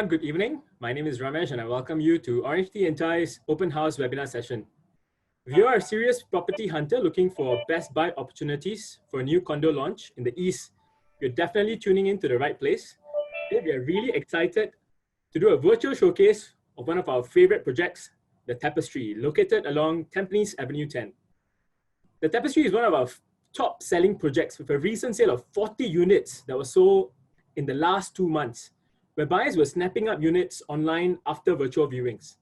everyone, good evening. My name is Ramesh and I welcome you to OrangeTee and Thai's open house webinar session. If you are a serious property hunter looking for best buy opportunities for a new condo launch in the East, you're definitely tuning in to the right place. Today we are really excited to do a virtual showcase of one of our favorite projects, the Tapestry, located along Tampines Avenue 10. The Tapestry is one of our top selling projects with a recent sale of 40 units that was sold in the last 2 months, where buyers were snapping up units online after virtual viewings.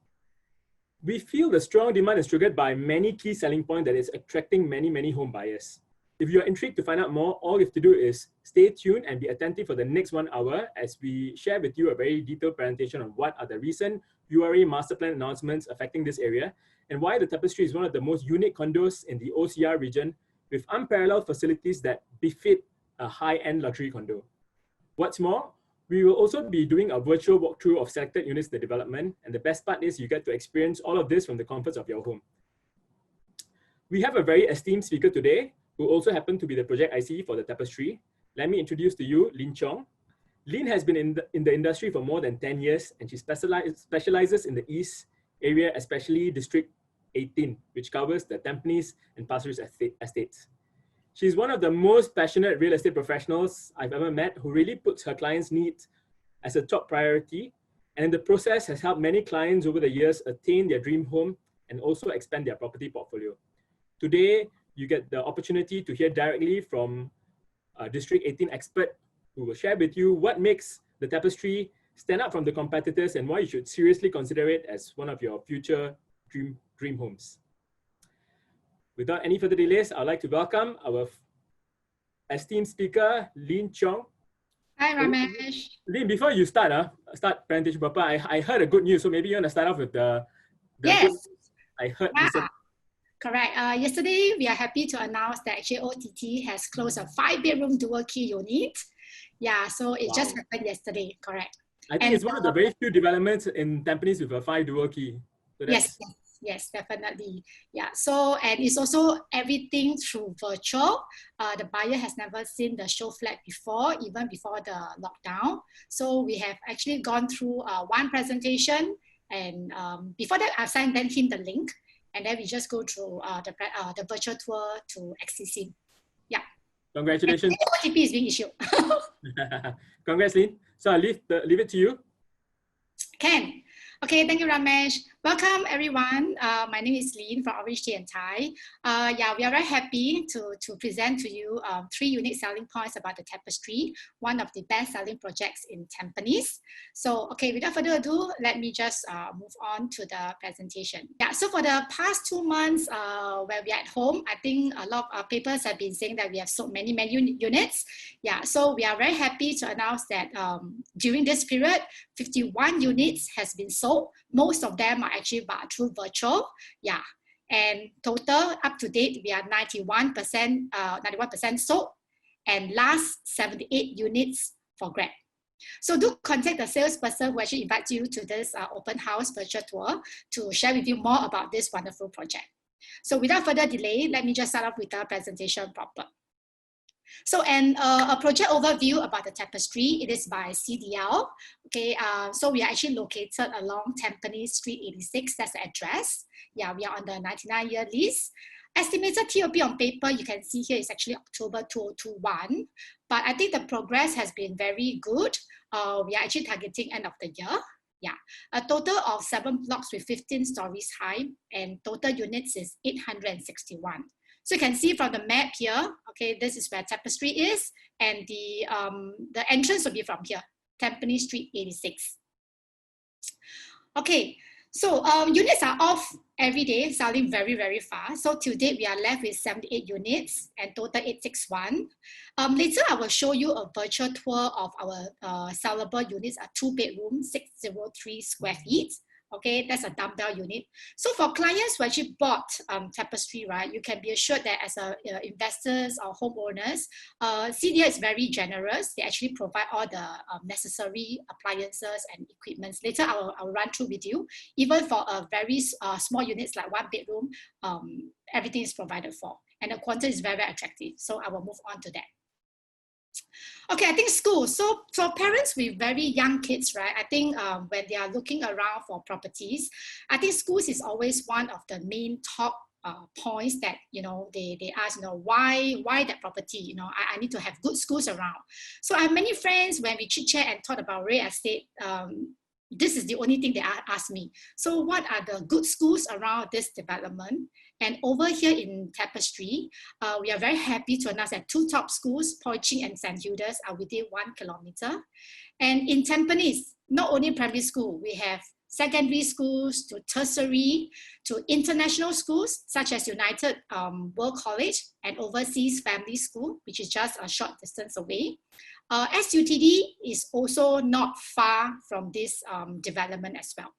We feel the strong demand is triggered by many key selling points that is attracting many home buyers. If you're intrigued to find out more, all you have to do is stay tuned and be attentive for the next 1 hour as we share with you a very detailed presentation on what are the recent URA master plan announcements affecting this area and why the Tapestry is one of the most unique condos in the OCR region with unparalleled facilities that befit a high-end luxury condo. What's more, we will also be doing a virtual walkthrough of selected units in the development, and the best part is you get to experience all of this from the comforts of your home. We have a very esteemed speaker today who also happened to be the project IC for the Tapestry. Let me introduce to you Lin Chong. Lin has been in the industry for more than 10 years, and she specializes in the East area, especially District 18, which covers the Tampines and Pasir Ris estates. She's one of the most passionate real estate professionals I've ever met who really puts her clients' needs as a top priority, and in the process has helped many clients over the years attain their dream home and also expand their property portfolio. Today, you get the opportunity to hear directly from a District 18 expert who will share with you what makes the Tapestry stand out from the competitors and why you should seriously consider it as one of your future dream homes. Without any further delays, I'd like to welcome our esteemed speaker, Lin Chong. Hi, Ramesh. Lin, before you start presentation proper, I heard a good news, so maybe you want to start off with the yes. Good news I heard recently. Correct. Yesterday, we are happy to announce that actually OTT has closed a 5-bedroom dual key unit. Yeah, so it just happened yesterday, correct. I think it's one of the very few developments in Tampines with a 5 dual key. So Yes, definitely. Yeah, so, and it's also everything through virtual. The buyer has never seen the show flat before, even before the lockdown. So we have actually gone through one presentation, and before that, I've sent him the link, and then we just go through the virtual tour to access him. Yeah. Congratulations. And OTP is being issued. Congrats, Lin. So I'll leave it to you. Ken. Okay, thank you, Ramesh. Welcome, everyone. My name is Lin from OrangeTee and Thai. Yeah, we are very happy to present to you 3 unique selling points about the Tapestry, one of the best selling projects in Tampines. So, okay, without further ado, let me just move on to the presentation. Yeah, so for the past 2 months where we are at home, I think a lot of papers have been saying that we have sold many units. Yeah, so we are very happy to announce that during this period, 51 units has been sold. Most of them are actually through virtual. Yeah, and total up to date, we are 91% sold, and last 78 units for Grab. So do contact the salesperson who actually invites you to this open house virtual tour to share with you more about this wonderful project. So without further delay, let me just start off with the presentation proper. So, and a project overview about the Tapestry, it is by CDL. Okay, so we are actually located along Tampines Street 86, that's the address. Yeah, we are on the 99-year lease. Estimated TOP on paper, you can see here is actually October 2021. But I think the progress has been very good. We are actually targeting end of the year. Yeah, a total of 7 blocks with 15 stories high, and total units is 861. So you can see from the map here, okay, this is where Tapestry is, and the entrance will be from here, Tampines Street 86. Okay, so units are off every day, selling very fast. So to date, we are left with 78 units and total 861. Later, I will show you a virtual tour of our sellable units, a 2-bedroom, 603 square feet. Okay, that's a dumbbell unit. So for clients who actually bought Tapestry, right, you can be assured that as investors or homeowners, CDL is very generous. They actually provide all the necessary appliances and equipment. Later, I'll run through with you. Even for a very small units like 1 bedroom, everything is provided for. And the quantum is very attractive. So I will move on to that. Okay, I think schools. So for parents with very young kids, right? I think when they are looking around for properties, I think schools is always one of the main top points that they ask, why that property? I need to have good schools around. So I have many friends when we chit chat and talk about real estate. This is the only thing they ask me. So what are the good schools around this development? And over here in Tapestry, we are very happy to announce that two top schools, Poi Ching and St. Hilda's, are within 1 kilometer. And in Tampines, not only primary school, we have secondary schools to tertiary to international schools such as United World College and Overseas Family School, which is just a short distance away. SUTD is also not far from this development as well.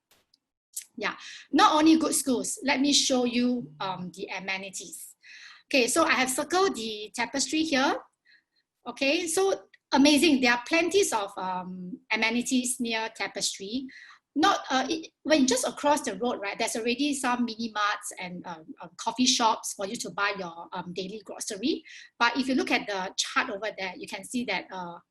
Yeah, not only good schools, let me show you the amenities. Okay, so I have circled the Tapestry here. Okay, so amazing. There are plenty of amenities near Tapestry. Not when just across the road, right? There's already some mini marts and coffee shops for you to buy your daily grocery. But if you look at the chart over there, you can see that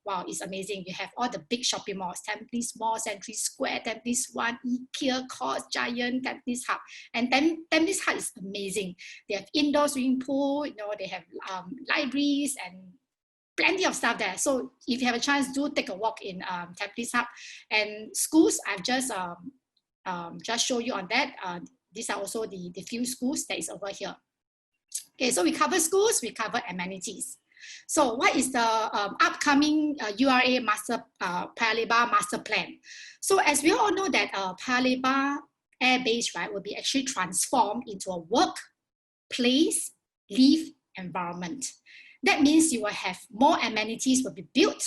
wow, it's amazing. You have all the big shopping malls: Tampines Mall, Century Square, Tampines One, IKEA, Courts, Giant, Tampines Hub, and Tampines Hub is amazing. They have indoor swimming pool. They have libraries and plenty of stuff there. So if you have a chance, do take a walk in Tampines Hub. And schools, I've just show you on that. These are also the few schools that is over here. Okay, so we cover schools, we cover amenities. So what is the upcoming URA Master Paya Lebar Master Plan? So as we all know that Paya Lebar Air Base, right, will be actually transformed into a work, place, live environment. That means you will have more amenities will be built,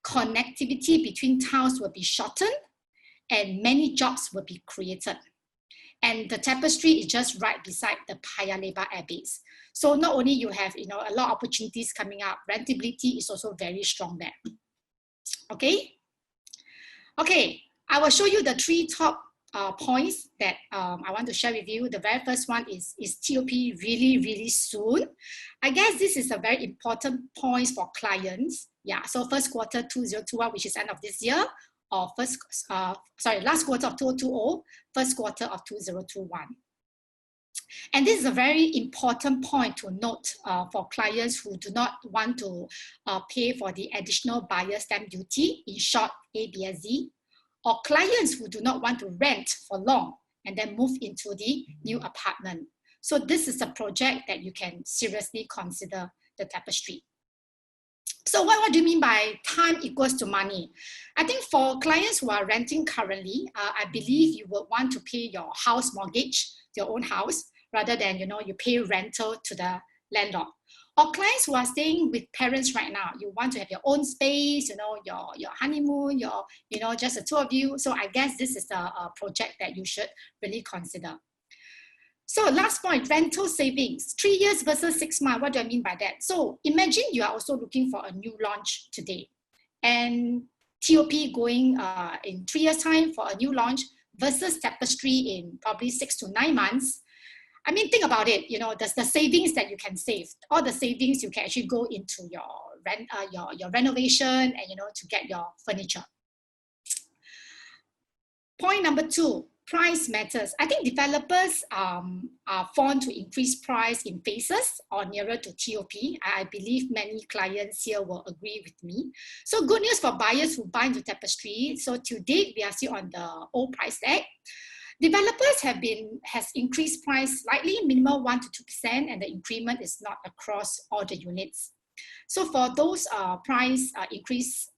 connectivity between towns will be shortened, and many jobs will be created. And the Tapestry is just right beside the Paya Lebar Air Base. So not only you have a lot of opportunities coming up, rentability is also very strong there. Okay, I will show you the three top points that I want to share with you. The very first one is TOP really, really soon? I guess this is a very important point for clients. Yeah, so first quarter 2021, which is end of this year, or last quarter of 2020, first quarter of 2021. And this is a very important point to note for clients who do not want to pay for the additional buyer stamp duty, in short, ABSD, or clients who do not want to rent for long and then move into the new apartment. So this is a project that you can seriously consider, the Tapestry. So what do you mean by time equals to money? I think for clients who are renting currently, I believe you would want to pay your house mortgage, your own house, rather than you pay rental to the landlord. Or clients who are staying with parents right now, you want to have your own space, your honeymoon, just the two of you. So I guess this is the project that you should really consider. So last point, rental savings, 3 years versus 6 months. What do I mean by that? So imagine you are also looking for a new launch today, and TOP going in 3 years time for a new launch versus Tapestry in probably 6 to 9 months. I mean, think about it. There's the savings that you can save. All the savings you can actually go into your rent, your renovation, and to get your furniture. Point number 2, price matters. I think developers are fond to increase price in phases or nearer to TOP. I believe many clients here will agree with me. So good news for buyers who buy into Tapestry. So to date, we are still on the old price tag. Developers has increased price slightly, minimum 1 to 2%, and the increment is not across all the units. So for those price increase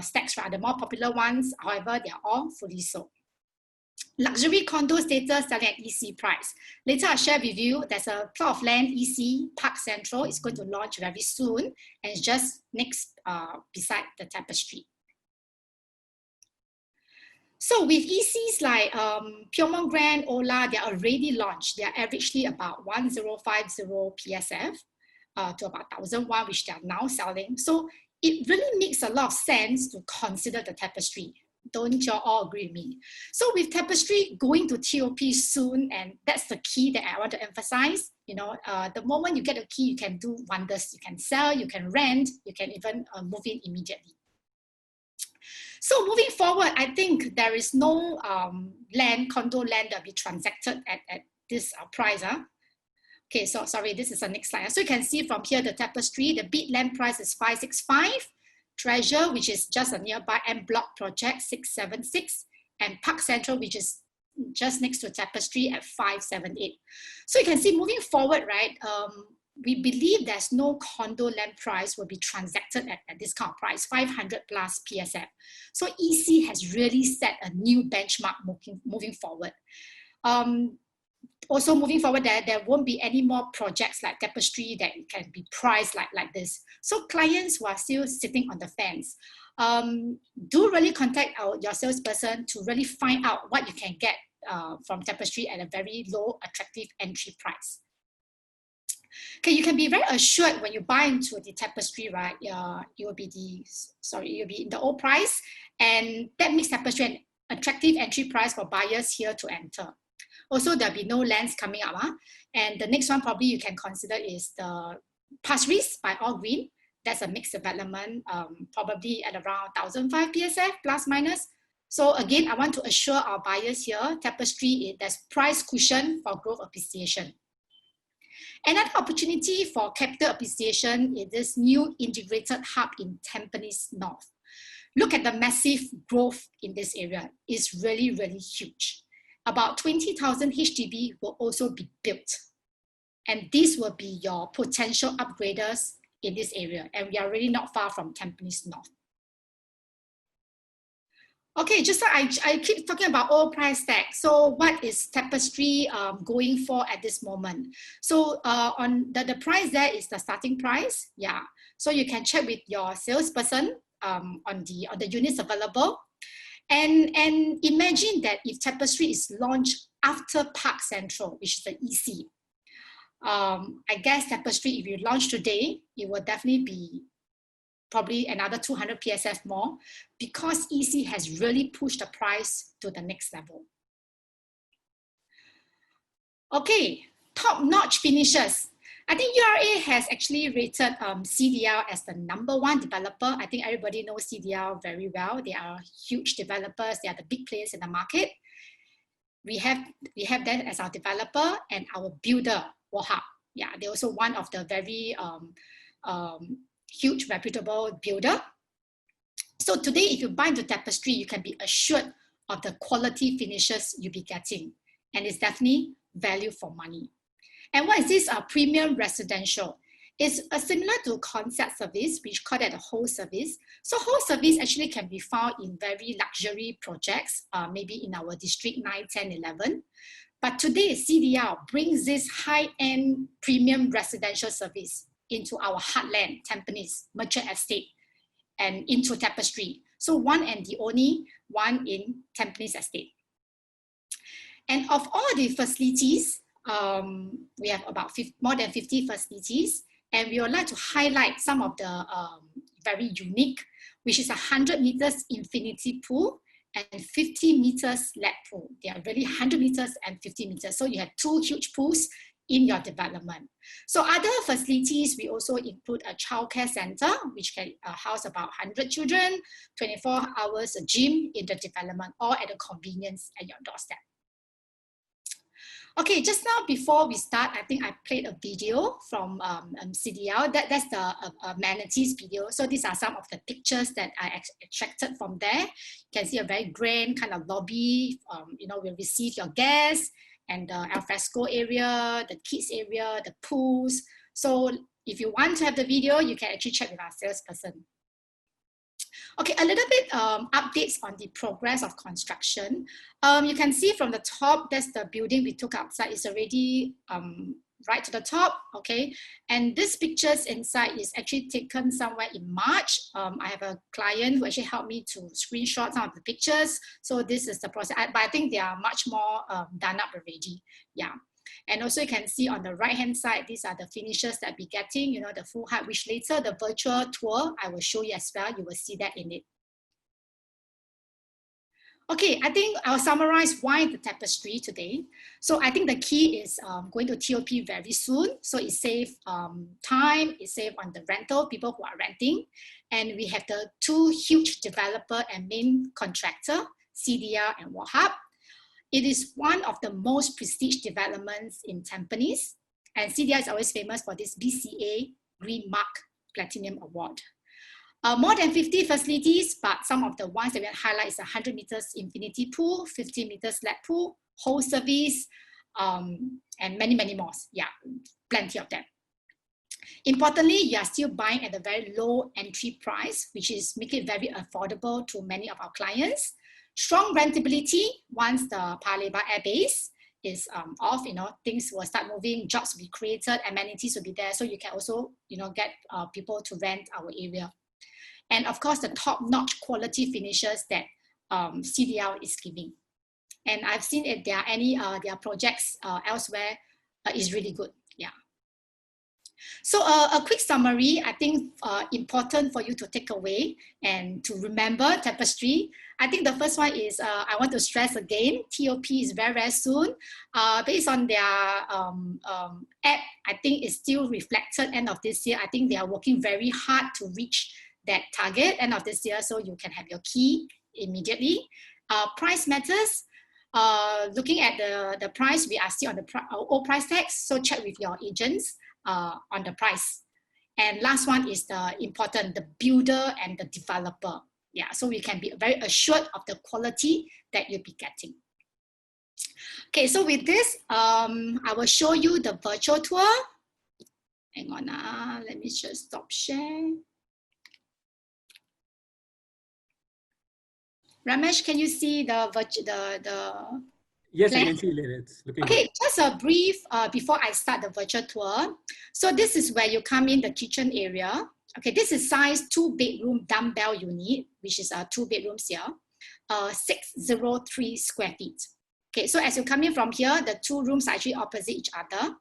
stacks, right, the more popular ones, however, they are all fully sold. Luxury condo status selling at EC price. Later I'll share with you, there's a plot of land, EC Park Central, is going to launch very soon, and it's just next beside the Tapestry. So with ECs like Pyrmont Grand, Ola, they are already launched. They are averagely about 1050 PSF to about 1001, which they are now selling. So it really makes a lot of sense to consider the Tapestry. Don't you all agree with me? So with Tapestry going to TOP soon, and that's the key that I want to emphasize. The moment you get a key, you can do wonders. You can sell, you can rent, you can even move in immediately. So moving forward, I think there is no condo land that will be transacted at this price. Okay, so sorry, this is the next slide. So you can see from here, the Tapestry, the bid land price is 565. Treasure, which is just a nearby M Block project, 676. And Park Central, which is just next to Tapestry at 578. So you can see moving forward, right, we believe there's no condo land price will be transacted at this kind of price, 500 plus PSF. So EC has really set a new benchmark moving forward. Also moving forward, there won't be any more projects like Tapestry that can be priced like this. So clients who are still sitting on the fence, do really contact your salesperson to really find out what you can get from Tapestry at a very low, attractive entry price. Okay, you can be very assured when you buy into the Tapestry, right? It will be in the old price, and that makes Tapestry an attractive entry price for buyers here to enter. Also, there'll be no lands coming up. And the next one probably you can consider is the Pasir Ris by All Green. That's a mixed development, probably at around 1,005 PSF plus minus. So again, I want to assure our buyers here, Tapestry, there's price cushion for growth appreciation. Another opportunity for capital appreciation is this new integrated hub in Tampines North. Look at the massive growth in this area. It's really, really huge. About 20,000 HDB will also be built. And these will be your potential upgraders in this area. And we are really not far from Tampines North. Okay, just like I keep talking about oil price tag. So what is Tapestry going for at this moment? So on the price there is the starting price. Yeah. So you can check with your salesperson on the units available. And imagine that if Tapestry is launched after Park Central, which is the EC, I guess Tapestry, if you launch today, it will definitely be probably another 200 PSF more, because EC has really pushed the price to the next level. Okay, top-notch finishes. I think URA has actually rated CDL as the #1 developer. I think everybody knows CDL very well. They are huge developers. They are the big players in the market. We have them as our developer and our builder, Wohab. Yeah, they're also one of the very huge reputable builder. So today, if you buy into Tapestry, you can be assured of the quality finishes you'll be getting. And it's definitely value for money. And what is this premium residential? It's similar to concept service, which call it a whole service. So whole service actually can be found in very luxury projects, maybe in our district 9, 10, 11. But today, CDL brings this high-end premium residential service into our heartland, Tampines, Merchant Estate, and into Tapestry. So one and the only one in Tampines Estate. And of all the facilities, we have about more than 50 facilities, and we would like to highlight some of the very unique, which is 100 meters infinity pool and 50 meters lap pool. They are really 100 meters and 50 meters. So you have 2 huge pools in your development. So other facilities, we also include a childcare center, which can house about 100 children, 24 hours, a gym in the development, all at a convenience at your doorstep. Okay, just now before we start, I think I played a video from CDL. That's the amenities video. So these are some of the pictures that I extracted from there. You can see a very grand kind of lobby. We'll receive your guests, and the alfresco area, the kids area, the pools. So if you want to have the video, you can actually check with our salesperson. Okay, a little bit updates on the progress of construction. You can see from the top, that's the building we took outside. It's already right to the top, okay? And this pictures inside is actually taken somewhere in March. I have a client who actually helped me to screenshot some of the pictures. So this is the process, but I think they are much more done up already, yeah. And also you can see on the right-hand side, these are the finishes that we're getting, the full height, which later the virtual tour, I will show you as well. You will see that in it. Okay, I think I'll summarize why the Tapestry today. So I think the key is going to TOP very soon. So it saves time, it saves on the rental, people who are renting. And we have the two huge developer and main contractor, CDR and Wahab. It is one of the most prestige developments in Tampines. And CDR is always famous for this BCA Green Mark Platinum Award. More than 50 facilities, but some of the ones that we highlight is 100 meters infinity pool, 50 meters lap pool, whole service, and many, many more. Yeah, plenty of them. Importantly, you are still buying at a very low entry price, which is make it very affordable to many of our clients. Strong rentability once the Paya Lebar Air Base is off, things will start moving, jobs will be created, amenities will be there. So you can also, get people to rent our area. And of course, the top-notch quality finishes that CDL is giving. And I've seen if there are any their projects elsewhere is really good. Yeah. So a quick summary, I think important for you to take away and to remember Tapestry. I think the first one is I want to stress again, TOP is very, very soon. Based on their app, I think it's still reflected end of this year. I think they are working very hard to reach that target end of this year, so you can have your key immediately. Price matters. Looking at the price, we are still on the old price tags, so check with your agents on the price. And last one is the important, the builder and the developer. Yeah, so we can be very assured of the quality that you'll be getting. Okay, so with this, I will show you the virtual tour. Hang on, let me just stop sharing. Ramesh, can you see the Yes, plan? I can see it. It's looking okay, good. just a brief before I start the virtual tour. So this is where you come in the kitchen area. Okay, this is size 2-bedroom dumbbell unit, which is 2 bedrooms here, 603 square feet. Okay, so as you come in from here, the 2 rooms are actually opposite each other.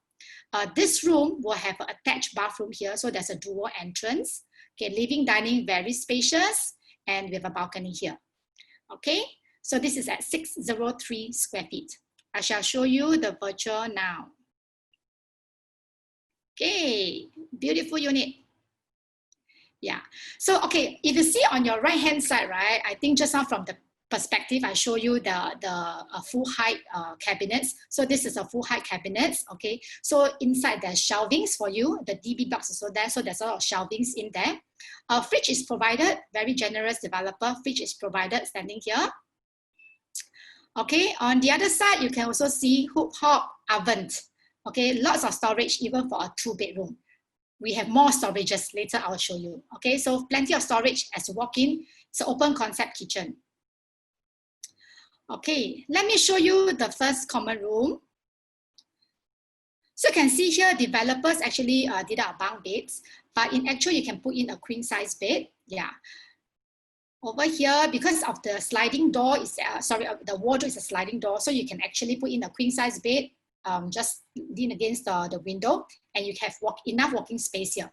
This room will have an attached bathroom here, so there's a dual entrance. Okay, living, dining, very spacious, and we have a balcony here. Okay, so this is at 603 square feet. I shall show you the virtual now. Okay, beautiful unit. Yeah, so okay, if you see on your right hand side, right, I think just now from the perspective, I show you the full height cabinets. So this is a full height cabinets, okay? So inside there's shelvings for you, the DB box is also there, so there's a lot of shelvings in there. Fridge is provided, very generous developer, fridge is provided standing here. Okay, on the other side, you can also see hook hop oven. Okay, lots of storage even for a 2-bedroom. We have more storages later, I'll show you. Okay, so plenty of storage as you walk in. It's an open concept kitchen. Okay, let me show you the first common room. So you can see here, developers actually did our bunk beds, but in actual, you can put in a queen size bed. Yeah. Over here, because of the sliding door, the wardrobe is a sliding door, so you can actually put in a queen size bed, just lean against the window, and you have enough walking space here.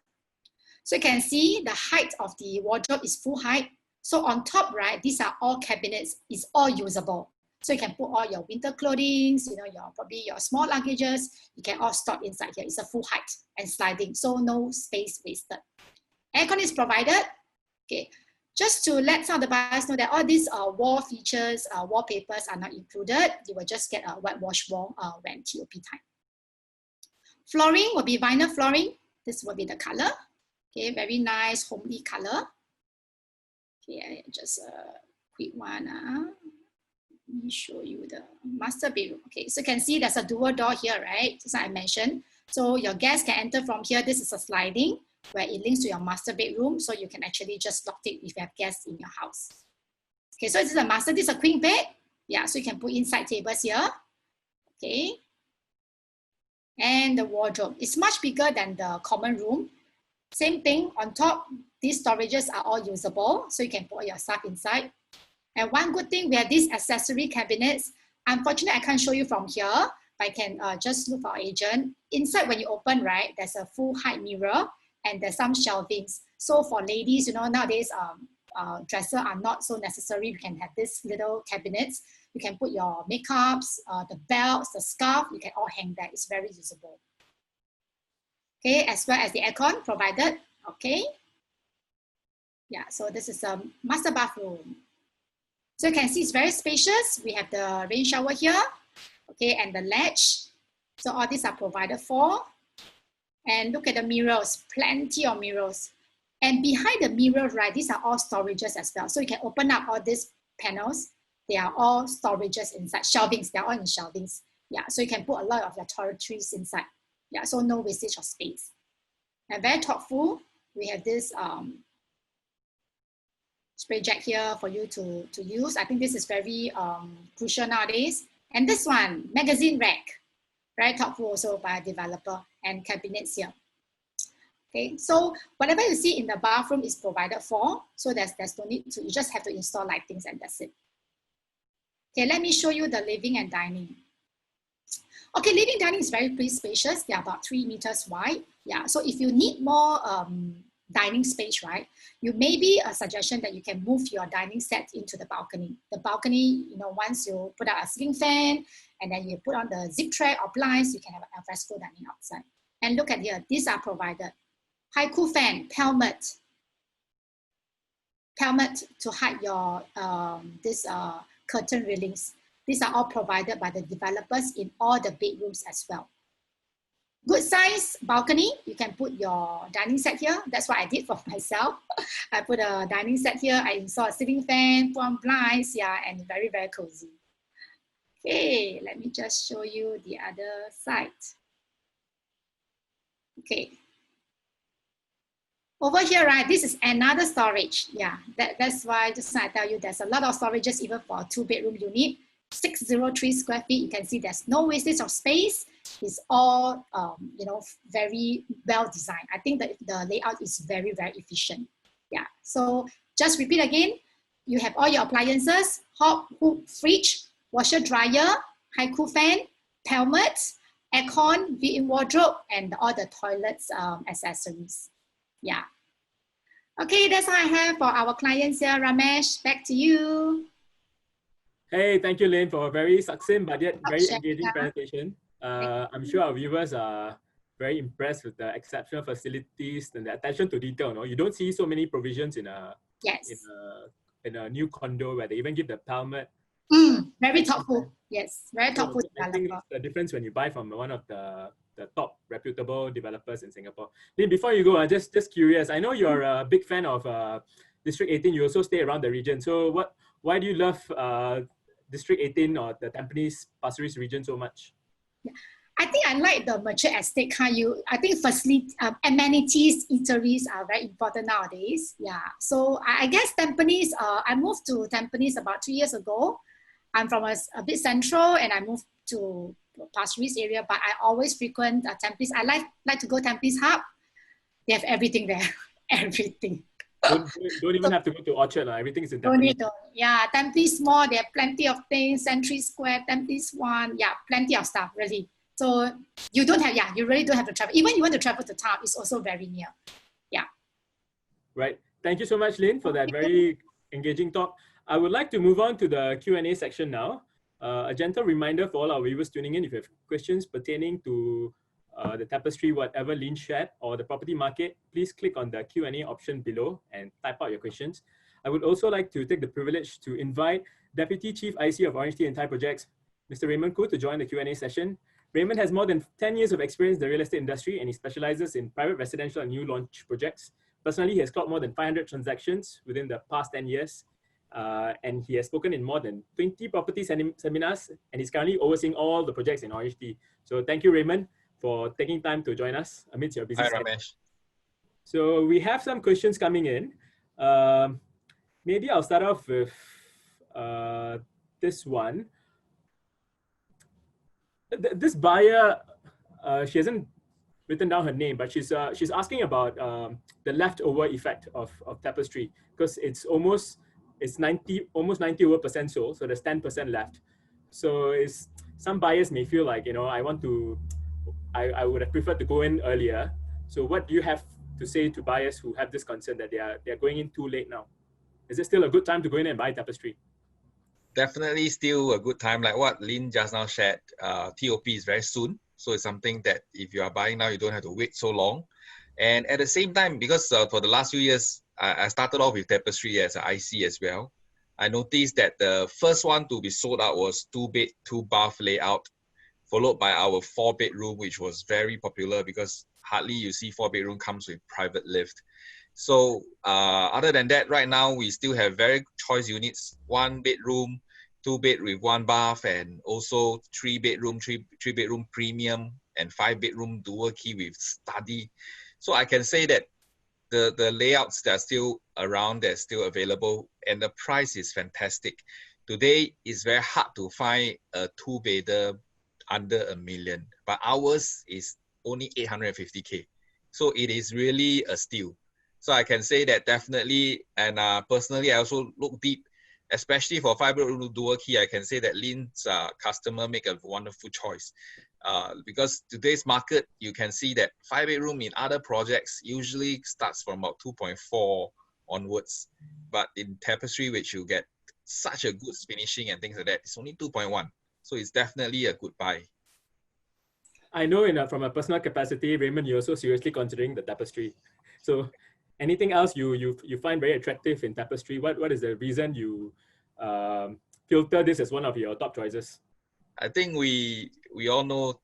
So you can see the height of the wardrobe is full height. So on top, right, these are all cabinets, it's all usable. So you can put all your winter clothing, probably your small luggages, you can all store inside here. It's a full height and sliding, so no space wasted. Aircon is provided. Okay, just to let some of the buyers know that all these wall features, wallpapers are not included. You will just get a whitewash wall when TOP time. Flooring will be vinyl flooring. This will be the color. Okay, very nice, homely color. Okay, just a quick one. Let me show you the master bedroom. Okay, so you can see there's a dual door here, right? As I mentioned. So your guests can enter from here. This is a sliding where it links to your master bedroom. So you can actually just lock it if you have guests in your house. Okay, so this is a master, this is a queen bed. Yeah, so you can put inside tables here. Okay. And the wardrobe is much bigger than the common room. Same thing on top, these storages are all usable. So you can put your stuff inside. And one good thing, we have these accessory cabinets. Unfortunately, I can't show you from here, but I can just look for our agent. Inside, when you open, right, there's a full height mirror and there's some shelvings. So for ladies, nowadays, dresser are not so necessary. You can have this little cabinets. You can put your makeups, the belts, the scarf, you can all hang there. It's very usable. Okay, as well as the aircon provided. Okay. Yeah, so this is a master bathroom. So you can see it's very spacious. We have the rain shower here, okay, and the latch. So all these are provided for. And look at the mirrors, plenty of mirrors. And behind the mirror, right, these are all storages as well. So you can open up all these panels. They are all storages inside, shelvings, they're all in shelvings. Yeah, so you can put a lot of your toiletries inside. Yeah, so no wastage of space. And very thoughtful, we have this spray jack here for you to use. I think this is very crucial nowadays. And this one, magazine rack, very thoughtful also by a developer, and cabinets here. Okay, so whatever you see in the bathroom is provided for. So there's no need to, you just have to install lightings and that's it. Okay, let me show you the living and dining. Okay, living dining is very pretty spacious. They're about 3 meters wide. Yeah, so if you need more dining space, right, you maybe a suggestion that you can move your dining set into the balcony. The balcony, you know, once you put out a ceiling fan and then you put on the zip tray or blinds, you can have a fresco dining outside. And look at here, these are provided. Haiku fan, pelmet to hide your curtain railings. These are all provided by the developers in all the bedrooms as well. Good size balcony, you can put your dining set here. That's what I did for myself. I put a dining set here, I installed a ceiling fan, put on blinds, yeah, and very, very cozy. Okay, let me just show you the other side. Okay. Over here, right, this is another storage. Yeah, that's why just I tell you there's a lot of storages even for a 2-bedroom unit. 603 square feet, you can see there's no wastage of space. It's all, you know, very well designed. I think that the layout is very, very efficient. Yeah, so just repeat again. You have all your appliances, hob, hook, fridge, washer, dryer, haiku fan, pelmet, aircon, built-in wardrobe, and all the toilets accessories. Yeah. Okay, that's all I have for our clients here. Ramesh, back to you. Hey, thank you, Lynn, for a very succinct but yet very engaging presentation. I'm sure our viewers are very impressed with the exceptional facilities and the attention to detail. No? You don't see so many provisions in a new condo where they even give the pelmet. Very thoughtful. Yes, very thoughtful. I think it's the difference when you buy from one of the top reputable developers in Singapore. Lynn, before you go, I'm just curious. I know you're a big fan of District 18. You also stay around the region. So why do you love District 18 or the Tampines Pasir Ris region so much? Yeah. I think I like the mature estate kind. I think firstly, amenities, eateries are very important nowadays. Yeah, so I guess Tampines, I moved to Tampines about 2 years ago. I'm from a bit central and I moved to Pasir Ris area, but I always frequent Tampines. I like to go Tampines Hub. They have everything there, everything. Don't even have to go to Orchard. Everything is in Tampines. Yeah, Tampines Mall, they have plenty of things. Century Square, Tampines One, yeah, plenty of stuff, really. So you really don't have to travel. Even if you want to travel to town, it's also very near. Yeah. Right. Thank you so much, Lynn, for that very engaging talk. I would like to move on to the Q&A section now. A gentle reminder for all our viewers tuning in, if you have questions pertaining to the Tapestry, whatever Lynn shared, or the property market, please click on the Q&A option below and type out your questions. I would also like to take the privilege to invite Deputy Chief IC of OrangeTee and Thai Projects, Mr. Raymond Khoo, to join the Q&A session. Raymond has more than 10 years of experience in the real estate industry, and he specializes in private residential and new launch projects. Personally, he has clocked more than 500 transactions within the past 10 years. And he has spoken in more than 20 property seminars, and he's currently overseeing all the projects in OrangeTee. So thank you, Raymond, for taking time to join us amidst your busy schedule. Ramesh. So we have some questions coming in. Maybe I'll start off with this one. This buyer, she hasn't written down her name, but she's asking about the leftover effect of Tapestry, because it's almost 90% sold, so there's 10% left. So some buyers may feel like, I would have preferred to go in earlier. So what do you have to say to buyers who have this concern that they're going in too late now? Is it still a good time to go in and buy Tapestry? Definitely still a good time. Like what Lynn just now shared, TOP is very soon. So it's something that if you are buying now, you don't have to wait so long. And at the same time, because for the last few years, I started off with Tapestry as an IC as well. I noticed that the first one to be sold out was 2-bed, 2-bath layout, followed by our 4-bedroom, which was very popular because hardly you see 4-bedroom comes with private lift. So other than that, right now we still have very choice units: 1-bedroom, 2-bed with 1 bath, and also 3-bedroom, 3-bedroom premium, and 5-bedroom dual key with study. So I can say that the layouts that are still around, they're still available, and the price is fantastic. Today it's very hard to find a 2-bedder under $1 million, but ours is only 850K. So it is really a steal. So I can say that definitely, and personally, I also look deep, especially for 5-bedroom dual key. I can say that Lynn's customer make a wonderful choice. Because today's market, you can see that 5-bedroom in other projects usually starts from about 2.4 onwards. But in Tapestry, which you get such a good finishing and things like that, it's only 2.1. So it's definitely a good buy. I know from a personal capacity, Raymond, you're also seriously considering the Tapestry. So anything else you find very attractive in Tapestry? What is the reason you filter this as one of your top choices? I think we all know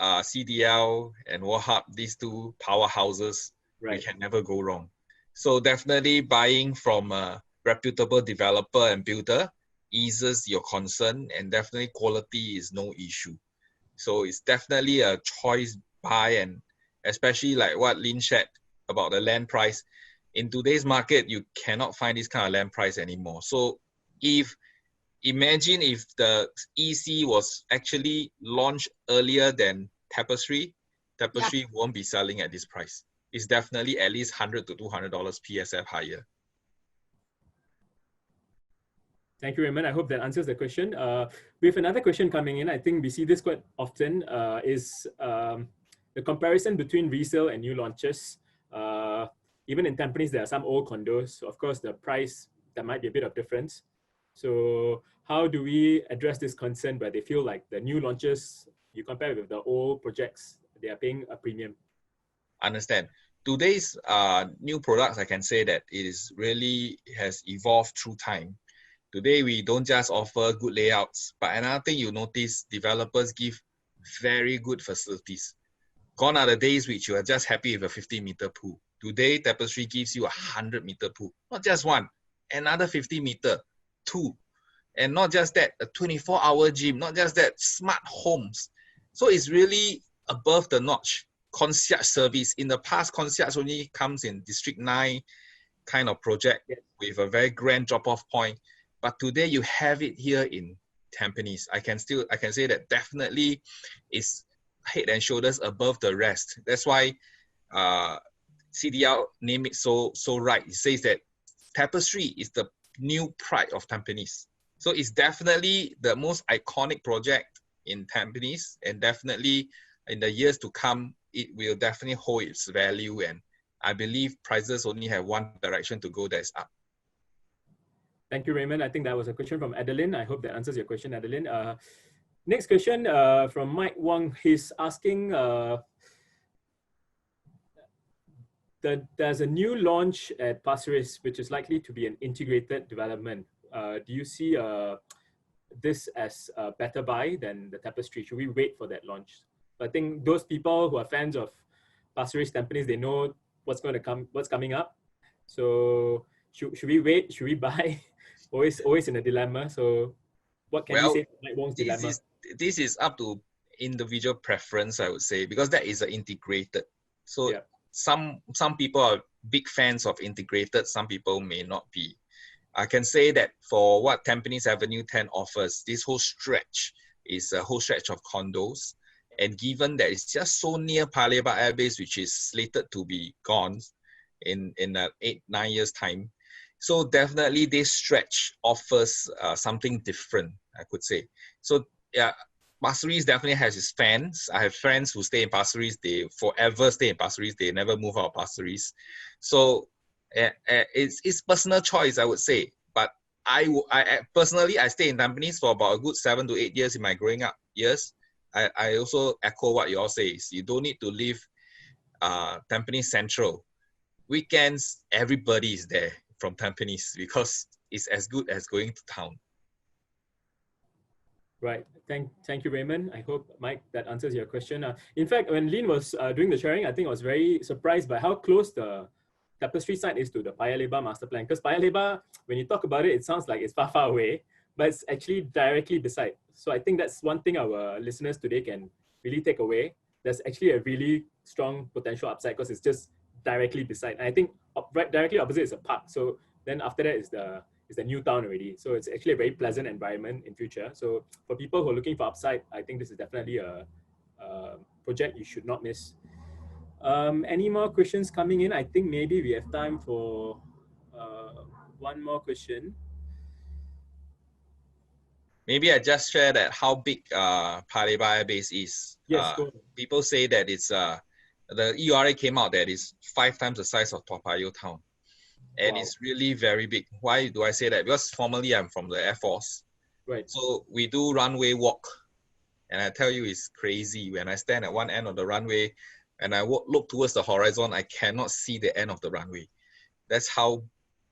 CDL and Wahab, these two powerhouses, right. We can never go wrong. So definitely buying from a reputable developer and builder eases your concern, and definitely quality is no issue. So it's definitely a choice buy, and especially like what Lynn shared about the land price. In today's market, you cannot find this kind of land price anymore. So imagine if the EC was actually launched earlier than Tapestry, Tapestry won't be selling at this price. It's definitely at least $100 to $200 PSF higher. Thank you, Raymond. I hope that answers the question. We have another question coming in. I think we see this quite often, is the comparison between resale and new launches. Even in Tampines, there are some old condos. So of course, the price, there might be a bit of difference. So how do we address this concern where they feel like the new launches, you compare with the old projects, they are paying a premium? Understand. Today's new products, I can say that it is really has evolved through time. Today, we don't just offer good layouts, but another thing you notice, developers give very good facilities. Gone are the days which you are just happy with a 50-meter pool. Today, Tapestry gives you a 100-meter pool. Not just one, another 50-meter, 2. And not just that, a 24-hour gym, not just that, smart homes. So it's really above the notch. Concierge service. In the past, concierge only comes in District 9 kind of project with a very grand drop-off point. But today you have it here in Tampines. I can say that definitely is head and shoulders above the rest. That's why CDL named it so right. It says that Tapestry is the new pride of Tampines. So it's definitely the most iconic project in Tampines, and definitely in the years to come, it will definitely hold its value. And I believe prices only have one direction to go, that's up. Thank you, Raymond. I think that was a question from Adeline. I hope that answers your question, Adeline. Next question from Mike Wong. He's asking, there's a new launch at Pasir Ris, which is likely to be an integrated development. Do you see this as a better buy than the Tapestry? Should we wait for that launch? I think those people who are fans of Pasir Ris Tampines, they know what's coming up. So should we wait? Should we buy? Always in a dilemma. So what can you say to Mike Wong's dilemma? This is up to individual preference, I would say, because that is integrated. So some people are big fans of integrated, some people may not be. I can say that for what Tampines Avenue 10 offers, this whole stretch is a whole stretch of condos. And given that it's just so near Paya Lebar Air Base, which is slated to be gone in 8-9 years' time, so definitely this stretch offers something different, I could say. So yeah, Pasir Ris definitely has its fans. I have friends who stay in Pasir Ris. They forever stay in Pasir Ris. They never move out of Pasir Ris. So It's personal choice, I would say. But personally, I stay in Tampines for about a good 7 to 8 years in my growing up years. I also echo what you all say. You don't need to leave Tampines Central. Weekends, everybody is there from Tampines because it's as good as going to town. Right. Thank you, Raymond. I hope, Mike, that answers your question. In fact, when Lynn was doing the sharing, I think I was very surprised by how close the Tapestry site is to the Paya Lebar master plan. Because Paya Lebar, when you talk about it, it sounds like it's far, far away, but it's actually directly beside. So I think that's one thing our listeners today can really take away. There's actually a really strong potential upside because it's just directly beside. And I think right directly opposite is a park. So then after that is the new town already. So it's actually a very pleasant environment in future. So for people who are looking for upside, I think this is definitely a project you should not miss. Any more questions coming in? I think maybe we have time for one more question. Maybe I just share that how big Paya Lebar Air Base is. Yes, go on. People say that it's the EURA came out that it's 5 times the size of Toa Payoh town. And Wow. it's really very big. Why do I say that? Because formerly I'm from the Air Force. Right. So we do runway walk. And I tell you, it's crazy. When I stand at one end of the runway and I look towards the horizon, I cannot see the end of the runway. That's how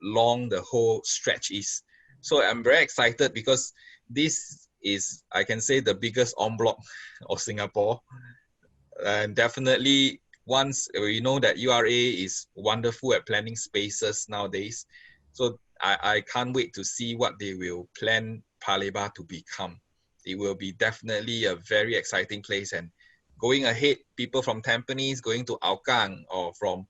long the whole stretch is. So I'm very excited because this is, I can say, the biggest en bloc of Singapore. And definitely, once we know that URA is wonderful at planning spaces nowadays, so I can't wait to see what they will plan Paya Lebar to become. It will be definitely a very exciting place. And going ahead, people from Tampines going to Hougang or from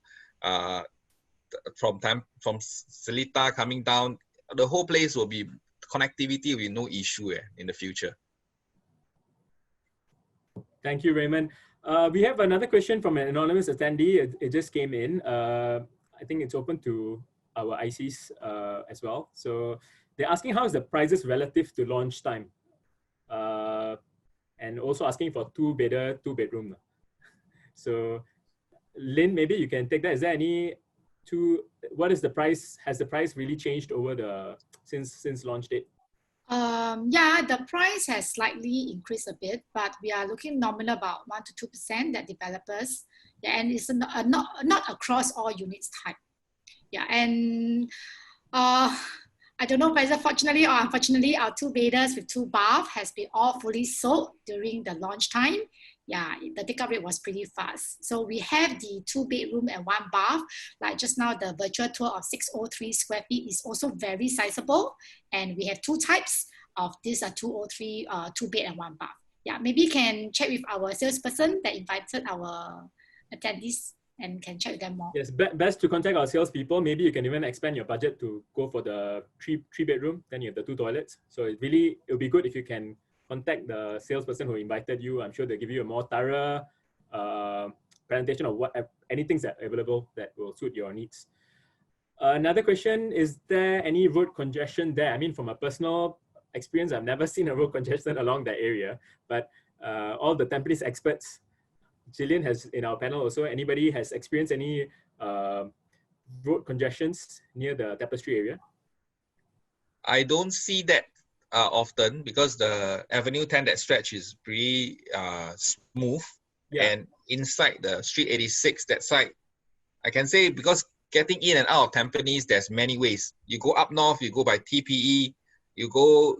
Seletar coming down, the whole place will be, connectivity will be no issue in the future. Thank you, Raymond. We have another question from an anonymous attendee. It just came in. I think it's open to our ICs as well. So they're asking how is the prices relative to launch time? And also asking for two bedroom. So Lynn, maybe you can take that. Is there any what is the price? Has the price really changed over since launch date? Yeah, the price has slightly increased a bit, but we are looking nominal about 1 to 2% that developers, yeah, and it's not across all units type. Yeah, and I don't know whether fortunately or unfortunately, our 2-beders with 2 baths has been all fully sold during the launch time. Yeah, the take-up rate was pretty fast. So we have the 2-bedroom and 1 bath. Like just now, the virtual tour of 603 square feet is also very sizable. And we have 2 types of this 203, 2-bed and 1 bath. Yeah, maybe you can check with our salesperson that invited our attendees and can check with them more. Yes, best to contact our salespeople. Maybe you can even expand your budget to go for the three bedroom. Then you have the 2 toilets. So it'll be good if you can contact the salesperson who invited you. I'm sure they'll give you a more thorough presentation of anything that's available that will suit your needs. Another question, is there any road congestion there? I mean, from a personal experience, I've never seen a road congestion along that area, but all the Tampines experts, Jillian has in our panel also, anybody has experienced any road congestions near the Tapestry area? I don't see that often because the Avenue 10, that stretch is pretty smooth. Yeah. And inside the Street 86, that side, I can say because getting in and out of Tampines, there's many ways. You go up north, you go by TPE, you go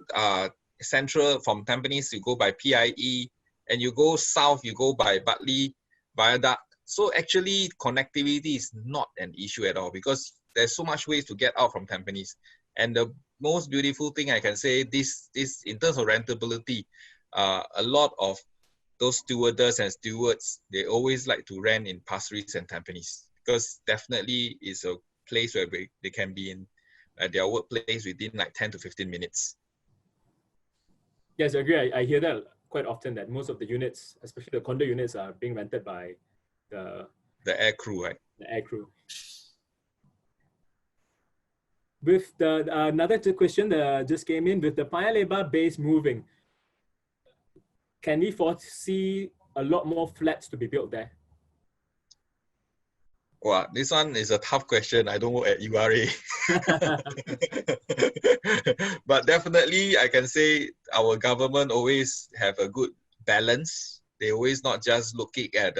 central from Tampines, you go by PIE, and you go south, you go by Bartley Viaduct. So actually, connectivity is not an issue at all because there's so much ways to get out from Tampines. And the most beautiful thing I can say, this in terms of rentability, a lot of those stewardess and stewards, they always like to rent in Pasir Ris and Tampines because definitely it's a place where they can be in their workplace within like 10 to 15 minutes. Yes, I agree. I hear that quite often, that most of the units, especially the condo units, are being rented by the air crew, right? The air crew. With another question that just came in, with the Paya Lebar base moving, can we foresee a lot more flats to be built there? Wow, this one is a tough question. I don't work at URA. But definitely, I can say our government always have a good balance. They always not just looking at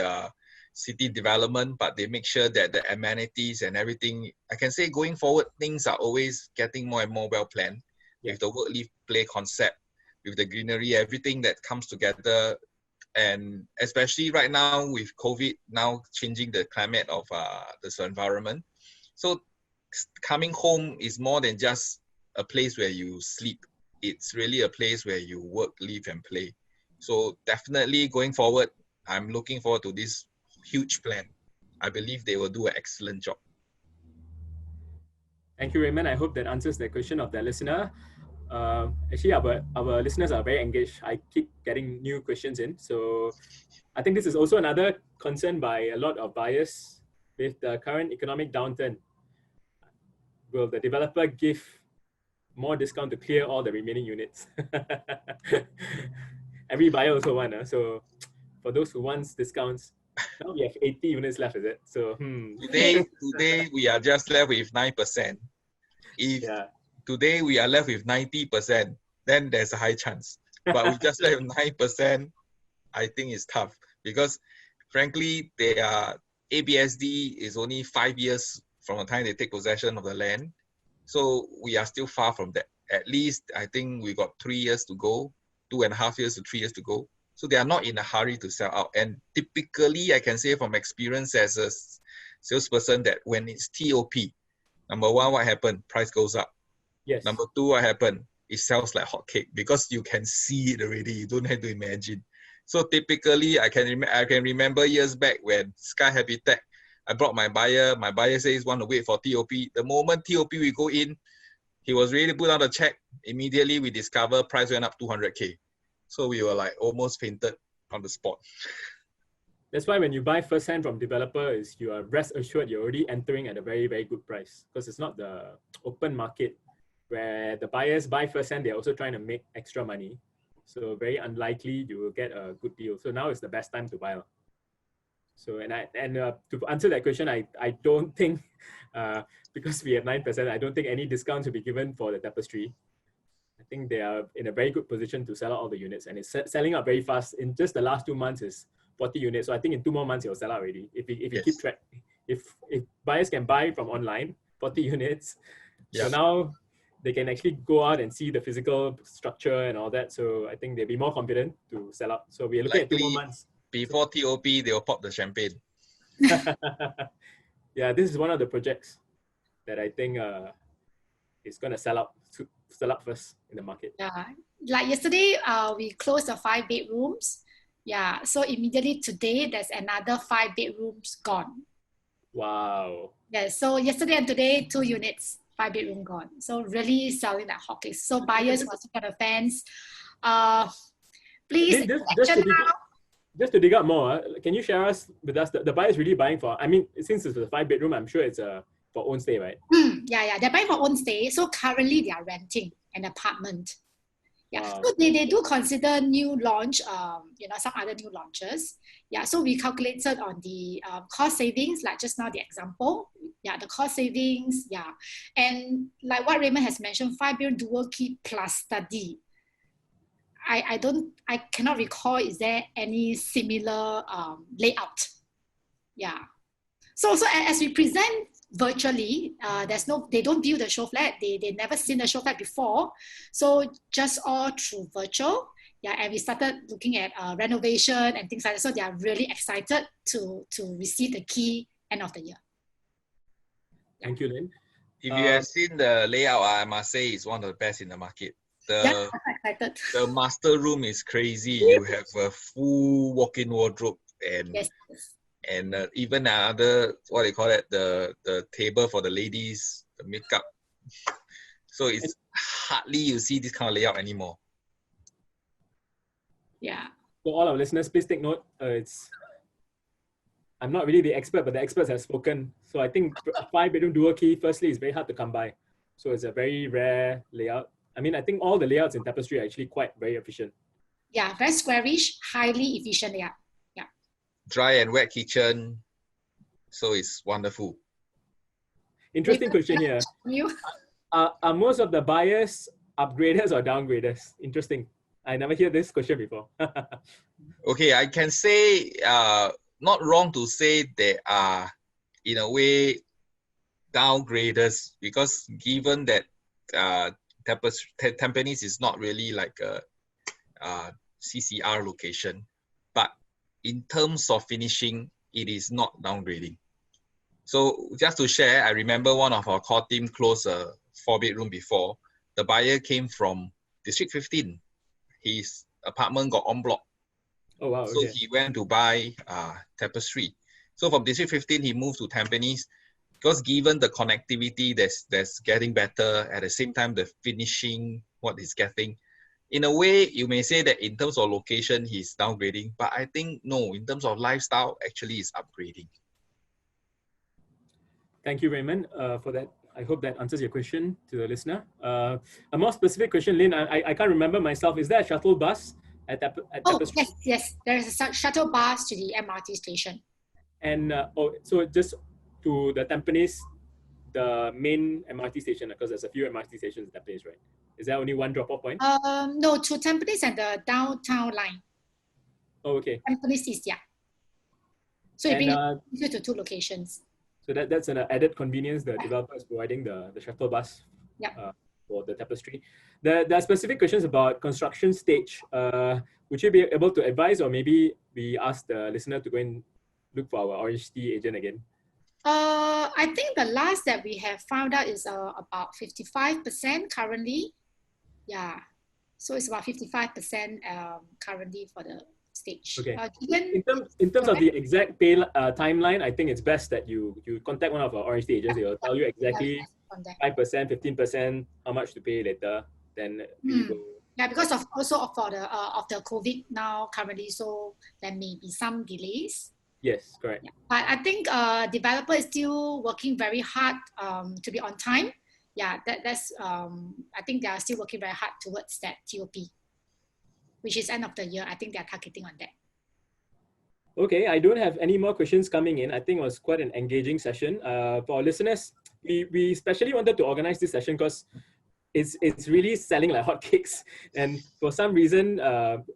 city development, but they make sure that the amenities and everything, I can say going forward, things are always getting more and more well planned. Yeah. With the work, live, play concept, with the greenery, everything that comes together. And especially right now with COVID now changing the climate of this environment. So coming home is more than just a place where you sleep. It's really a place where you work, live, and play. So definitely going forward, I'm looking forward to this huge plan. I believe they will do an excellent job. Thank you, Raymond. I hope that answers the question of the listener. Actually, our listeners are very engaged. I keep getting new questions in. So I think this is also another concern by a lot of buyers with the current economic downturn. Will the developer give more discount to clear all the remaining units? Every buyer also wants. So for those who want discounts, now we have 80 units left, is it? So Today we are just left with 9%. If today we are left with 90%, then there's a high chance. But we just left with 9%, I think it's tough because frankly, ABSD is only 5 years from the time they take possession of the land. So we are still far from that. At least I think we got 3 years to go, 2.5 years to 3 years to go. So they are not in a hurry to sell out. And typically, I can say from experience as a salesperson that when it's TOP, number one, what happened? Price goes up. Yes. Number two, what happened? It sells like hotcake because you can see it already. You don't have to imagine. So typically, I can remember years back when Sky Habitat, I brought my buyer. My buyer says want to wait for TOP. The moment TOP we go in, he was ready to put out a check. Immediately we discover price went up 200K. So we were like almost fainted on the spot. That's why when you buy firsthand from developers, you are rest assured you're already entering at a very, very good price because it's not the open market where the buyers buy firsthand, they're also trying to make extra money. So very unlikely you will get a good deal. So now is the best time to buy. So to answer that question, I don't think because we have 9%, I don't think any discounts will be given for the Tapestry. I think they are in a very good position to sell out all the units, and it's selling out very fast. In just the last 2 months, is 40 units. So I think in 2 more months it will sell out already. If you keep track, if buyers can buy from online 40 units, so now they can actually go out and see the physical structure and all that. So I think they'll be more confident to sell out. So we are looking at 2 more months. Before TOP, they will pop the champagne. Yeah, this is one of the projects that I think is going to sell out first in the market. Yeah, like yesterday, we closed the 5 bedrooms. Yeah, so immediately today, there's another 5 bedrooms gone. Wow. Yeah, so yesterday and today, 2 units, 5 bedroom gone. So really selling like hotcakes. So buyers who are super the fans, please just to dig up more, can you share with us the buyers really buying for? I mean, since it's a 5 bedroom, I'm sure it's for own stay, right? Yeah, they're buying for own stay. So currently they are renting an apartment. Yeah, Wow. so they do consider new launch, some other new launches. Yeah, so we calculated on the cost savings, like just now the example. Yeah, the cost savings, yeah. And like what Raymond has mentioned, 5-bedroom dual key plus study. I cannot recall, is there any similar layout? Yeah. So as we present virtually, they don't view the show flat. They never seen the show flat before. So just all through virtual. Yeah, and we started looking at renovation and things like that. So they are really excited to receive the key end of the year. Thank you, Lynn. If you have seen the layout, I must say it's one of the best in the market. The master room is crazy. You have a full walk-in wardrobe and even another, what they call it, the table for the ladies, the makeup. So it's hardly you see this kind of layout anymore. Yeah. For all our listeners, please take note. I'm not really the expert, but the experts have spoken. So I think 5-bedroom dual key, firstly, is very hard to come by. So it's a very rare layout. I mean, I think all the layouts in Tapestry are actually very efficient. Yeah, very squarish, highly efficient layout. Yeah. Dry and wet kitchen. So it's wonderful. Interesting question here. You? Are most of the buyers upgraders or downgraders? Interesting. I never hear this question before. Okay, I can say not wrong to say they are in a way downgraders, because given that Tampines is not really like a CCR location, but in terms of finishing, it is not downgrading. So just to share, I remember one of our core team closed a 4-bedroom before. The buyer came from District 15. His apartment got en bloc. Oh, wow. So Okay. he went to buy Tapestry. So from District 15, he moved to Tampines, because given the connectivity that's getting better, at the same time, the finishing, what he's getting, in a way, you may say that in terms of location, he's downgrading, but I think no, in terms of lifestyle, actually is upgrading. Thank you, Raymond, for that. I hope that answers your question to the listener. A more specific question, Lynn, I can't remember myself. Is there a shuttle bus at Oh, Tapestry? yes. There is a shuttle bus to the MRT station. And so just to the Tampines, the main MRT station, because there's a few MRT stations in Tampines, right? Is there only one drop-off point? No, to Tampines and the downtown line. Oh, okay. Tampines East, yeah. So And, it brings you to 2 locations. So that's an added convenience. The developer is providing the shuttle bus for the Tapestry. There are specific questions about construction stage. Would you be able to advise, or maybe we ask the listener to go and look for our OrangeTee agent again? I think the last that we have found out is about 55% currently. Yeah. So it's about 55% currently for the stage. Okay. In terms of the exact pay timeline, I think it's best that you contact one of our OrangeTee agents. They will tell you exactly 5%, 15%, how much to pay later. Then we will. Yeah, because of the COVID now currently, so there may be some delays. Yes, correct. Yeah. But I think developer is still working very hard to be on time. Yeah, that's I think they are still working very hard towards that TOP, which is end of the year. I think they're targeting on that. Okay, I don't have any more questions coming in. I think it was quite an engaging session. For our listeners, we especially wanted to organize this session because it's really selling like hotcakes, and for some reason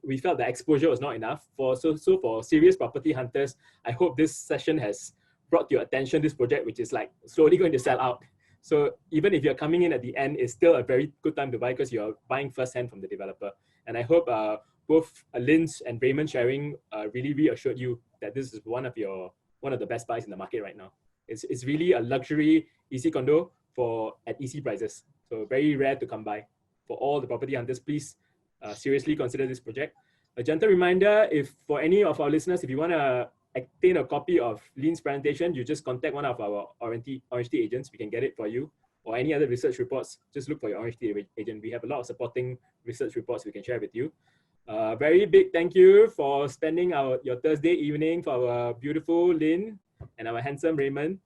we felt the exposure was not enough. So for serious property hunters, I hope this session has brought to your attention this project, which is like slowly going to sell out. So even if you're coming in at the end, it's still a very good time to buy because you're buying firsthand from the developer. And I hope both Lynn's and Raymond sharing really reassured you that this is one of the best buys in the market right now. It's really a luxury EC condo at EC prices. So very rare to come by. For all the property hunters, please seriously consider this project. A gentle reminder, if for any of our listeners, if you want to obtain a copy of Lynn's presentation, you just contact one of our OrangeTee agents. We can get it for you. Or any other research reports, just look for your OrangeTee agent. We have a lot of supporting research reports we can share with you. Very big thank you for spending your Thursday evening for our beautiful Lynn and our handsome Raymond.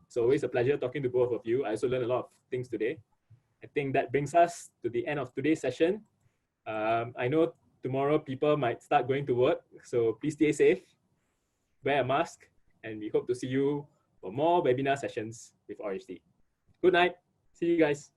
It's always a pleasure talking to both of you. I also learned a lot of things today. I think that brings us to the end of today's session. I know tomorrow people might start going to work, so please stay safe, wear a mask, and we hope to see you for more webinar sessions with OrangeTee. Good night. See you guys.